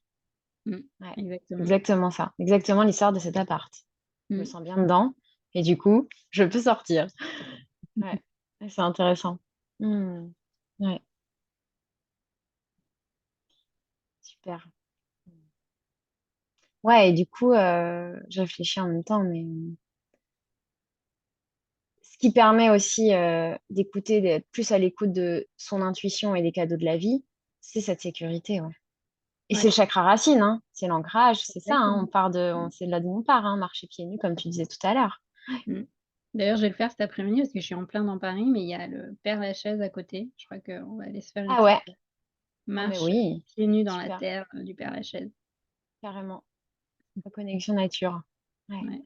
Mmh. Ouais, Exactement. exactement ça. Exactement l'histoire de cet appart. Je me Mmh. sens bien dedans et du coup, je peux sortir. Ouais, ouais, c'est intéressant. Hmm. Ouais, super. Ouais, et du coup, je réfléchis en même temps, mais ce qui permet aussi d'écouter, d'être plus à l'écoute de son intuition et des cadeaux de la vie, c'est cette sécurité, ouais. Et c'est Ouais, le chakra racine, hein. C'est l'ancrage, c'est ça, hein. exactement. C'est de là d'où on part, hein, marcher pieds nus, comme tu disais tout à l'heure. Mmh. D'ailleurs, je vais le faire cet après-midi parce que je suis en plein dans Paris, mais il y a le Père-Lachaise à côté. Je crois qu'on va aller se faire une Ah petite ouais, ah mais marche, oui, pieds nus dans la super, terre, du Père-Lachaise. carrément. La connexion nature. Ouais, Ouais.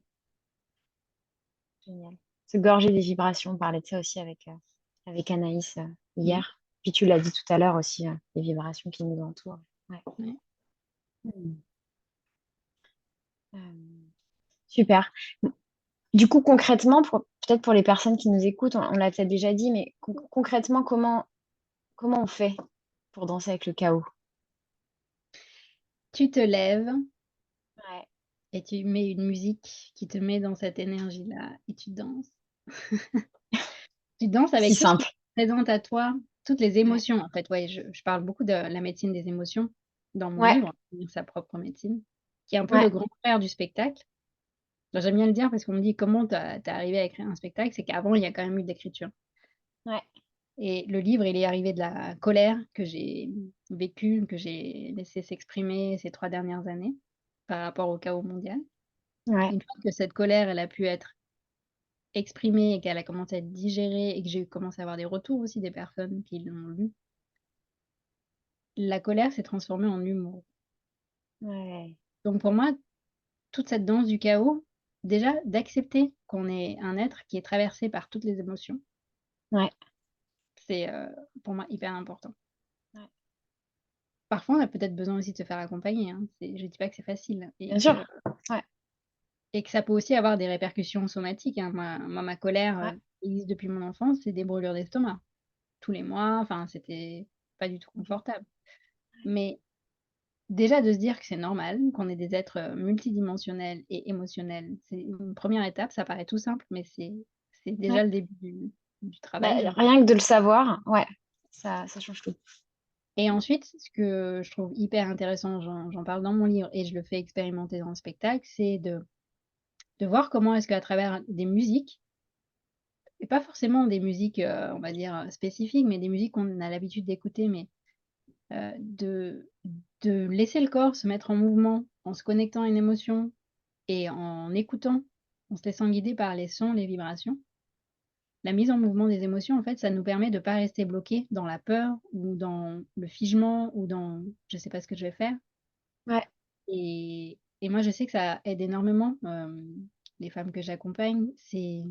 génial. Se gorger des vibrations, on parlait de ça aussi avec Anaïs Mmh. hier. Puis tu l'as dit tout à l'heure aussi, les vibrations qui nous entourent. Ouais. Ouais. Hmm. Euh, super. Du coup, concrètement, peut-être pour les personnes qui nous écoutent, on l'a peut-être déjà dit, mais concrètement, comment on fait pour danser avec le chaos? Tu te lèves Ouais. et tu mets une musique qui te met dans cette énergie-là et tu danses. Tu danses Si avec tout ce qui simple. se présente à toi, toutes les Ouais. émotions, en fait. Ouais, je parle beaucoup de la médecine des émotions dans mon Ouais. livre, Sa propre médecine, qui est un peu Ouais. le grand frère du spectacle. Genre, j'aime bien le dire parce qu'on me dit: «Comment tu arrivé à écrire un spectacle?» C'est qu'avant, il y a quand même eu de l'écriture Ouais. et le livre, il est arrivé de la colère que j'ai vécue, que j'ai laissé s'exprimer ces 3 dernières années par rapport au chaos mondial. Ouais. Une fois que cette colère, elle a pu être exprimée et qu'elle a commencé à être digérée et que j'ai commencé à avoir des retours aussi des personnes qui l'ont lu, la colère s'est transformée en humour. Ouais. Donc pour moi, toute cette danse du chaos, déjà d'accepter qu'on est un être qui est traversé par toutes les émotions, Ouais. c'est, pour moi hyper important. Ouais. Parfois, on a peut-être besoin aussi de se faire accompagner, hein. Je dis pas que c'est facile Bien sûr. Ouais. et que ça peut aussi avoir des répercussions somatiques, hein. Moi, ma colère, Ouais. existe depuis mon enfance, c'est des brûlures d'estomac. Tous les mois, enfin, c'était pas du tout Mhm. confortable. Mais déjà de se dire que c'est normal, qu'on est des êtres, multidimensionnels et émotionnels, c'est une première étape, ça paraît tout simple, mais c'est Ouais. déjà le début du Bah, travail, je pense. rien que de le savoir, ouais, ça change tout. Et ensuite, ce que je trouve hyper intéressant, j'en parle dans mon livre et je le fais expérimenter dans le spectacle, c'est de voir comment est-ce qu'à travers des musiques et pas forcément des musiques, on va dire, spécifiques, mais des musiques qu'on a l'habitude d'écouter, mais de laisser le corps se mettre en mouvement, en se connectant à une émotion et en écoutant, en se laissant guider par les sons, les vibrations. La mise en mouvement des émotions, en fait, ça nous permet de pas rester bloqué dans la peur ou dans le figement ou dans: «Je sais pas ce que je vais faire». Ouais. Et moi, je sais que ça aide énormément, les femmes que j'accompagne. C'est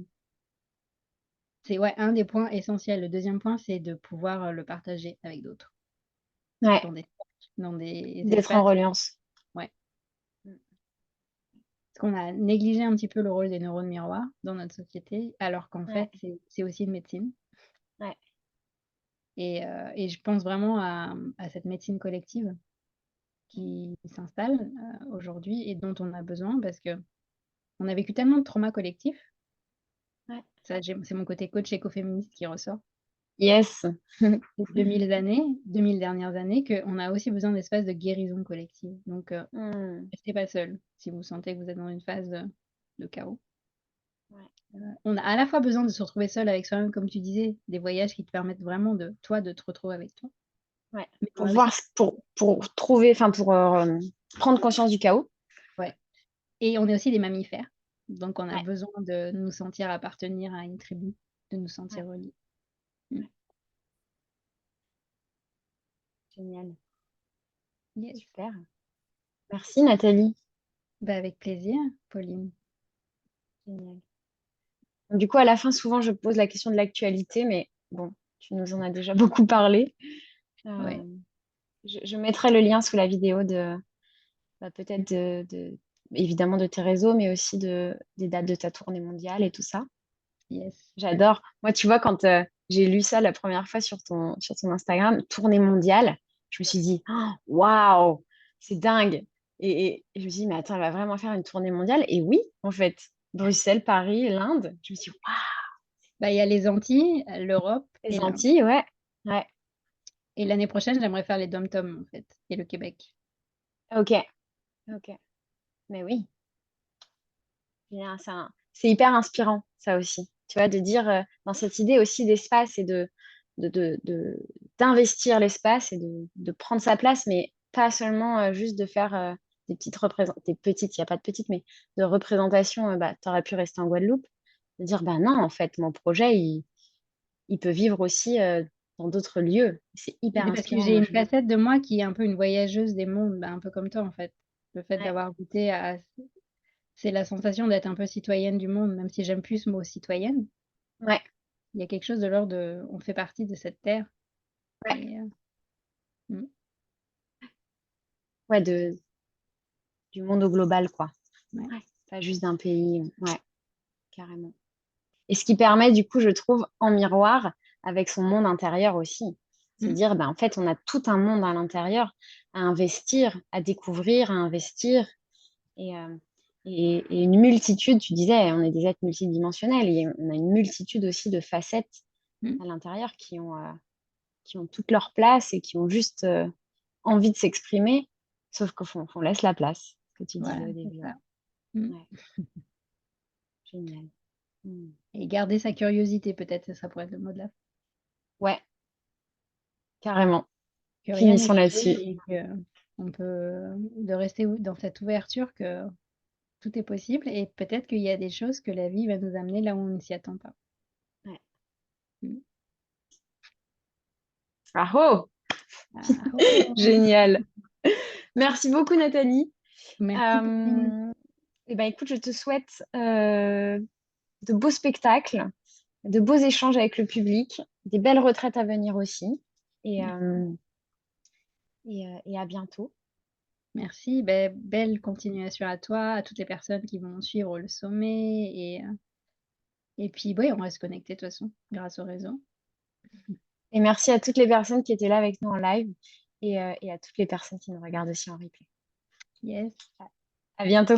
ouais, un des points essentiels. Le deuxième point, c'est de pouvoir, le partager avec d'autres, Ouais. dans des dans des D'être en espaces reliance. ouais. Parce qu'on a négligé un petit peu le rôle des neurones miroirs dans notre société, alors qu'en Ouais. fait, c'est aussi une médecine Ouais. et je pense vraiment à cette médecine collective qui s'installe, aujourd'hui et dont on a besoin parce qu'on a vécu tellement de traumas collectifs. Ouais. Ça, c'est mon côté coach écoféministe qui ressort. Yes. Ces 2000 années, 2000 dernières années, qu'on a aussi besoin d'espaces de guérison collective. Donc, Hmm. restez pas seul si vous sentez que vous êtes dans une phase de chaos. Ouais. On a à la fois besoin de se retrouver seul avec soi-même, comme tu disais, des voyages qui te permettent vraiment de toi, de te retrouver avec toi. Ouais. Mais on Pour a aussi voir, pour trouver, enfin, pour prendre conscience du chaos. ouais et on est aussi des mammifères, donc on a Ouais. besoin de nous sentir appartenir à une tribu, de nous Ouais. sentir reliés. Mmh. Génial. Yes. Super. Merci, Nathalie. Bah, avec plaisir, Pauline. Génial. Du coup, à la fin, souvent, je pose la question de l'actualité, mais bon, tu nous en as déjà beaucoup parlé. Euh, Ouais. je mettrai le lien sous la vidéo peut-être évidemment de tes réseaux, mais aussi des dates de ta tournée mondiale et tout ça. Yes. J'adore. Moi, tu vois, quand j'ai lu ça la première fois sur ton Instagram, tournée mondiale, je me suis dit, oh, waouh, c'est dingue. Et je me suis dit, mais attends, elle va vraiment faire une tournée mondiale. Et oui, en fait, Bruxelles, Paris, l'Inde, je me suis dit, waouh. Bah, il y a les Antilles, l'Europe Les Antilles, ouais. Ouais. et l'année prochaine, j'aimerais faire les DOM-TOM, en fait, et le Québec. Ok. Ok. Mais oui. Bien, c'est hyper inspirant, ça aussi. Tu vois, de dire dans cette idée aussi d'espace et d'investir l'espace et de prendre sa place, mais pas seulement juste de faire des petites représentations, des petites, il n'y a pas de petites, mais de représentations, bah, tu aurais pu rester en Guadeloupe, de dire, bah non, en fait, mon projet, il peut vivre aussi dans d'autres lieux. C'est hyper Mais parce que inspirant, j'ai moi, une je trouve. facette de moi qui est un peu une voyageuse des mondes, bah, un peu comme toi, en fait. Le fait Ouais, d'avoir goûté à c'est la sensation d'être un peu citoyenne du monde, même si j'aime plus ce mot citoyenne. ouais, Il y a quelque chose de l'ordre de on fait partie de cette terre ouais, et mmh, ouais, du monde au global, quoi. ouais. Ouais, pas juste d'un pays. Ouais, carrément. Et ce qui permet, du coup, je trouve, en miroir, avec son monde intérieur aussi. Se Mmh. dire, ben, en fait, on a tout un monde à l'intérieur à investir, à découvrir, à investir. Et, euh, et une multitude, tu disais, on est des êtres multidimensionnels. Et on a une multitude aussi de facettes Mmh. à l'intérieur qui ont toute leur place et qui ont juste envie de s'exprimer. Sauf qu'on laisse la place, ce que tu disais Voilà, au c'est début. ça. Ouais, Mmh ouais, génial. Mm. et garder sa curiosité peut-être, ça pourrait être le mot de la fin. Ouais, carrément. Que rien n'est Finissons figé là-dessus. et qu'on peut de rester dans cette ouverture que tout est possible et peut-être qu'il y a des choses que la vie va nous amener là où on ne s'y attend pas. Ouais. Mmh. Ah oh, Ah oh! génial. Merci beaucoup, Nathalie. Merci Pauline. Euh, eh ben, écoute, je te souhaite de beaux spectacles, de beaux échanges avec le public, des belles retraites à venir aussi. Et, Merci. euh, et à bientôt. Merci, beh, belle continuation à toi, à toutes les personnes qui vont suivre le sommet et puis, ouais, on reste connectés de toute façon grâce au réseau. Et merci à toutes les personnes qui étaient là avec nous en live et à toutes les personnes qui nous regardent aussi en replay. Yes. À bientôt.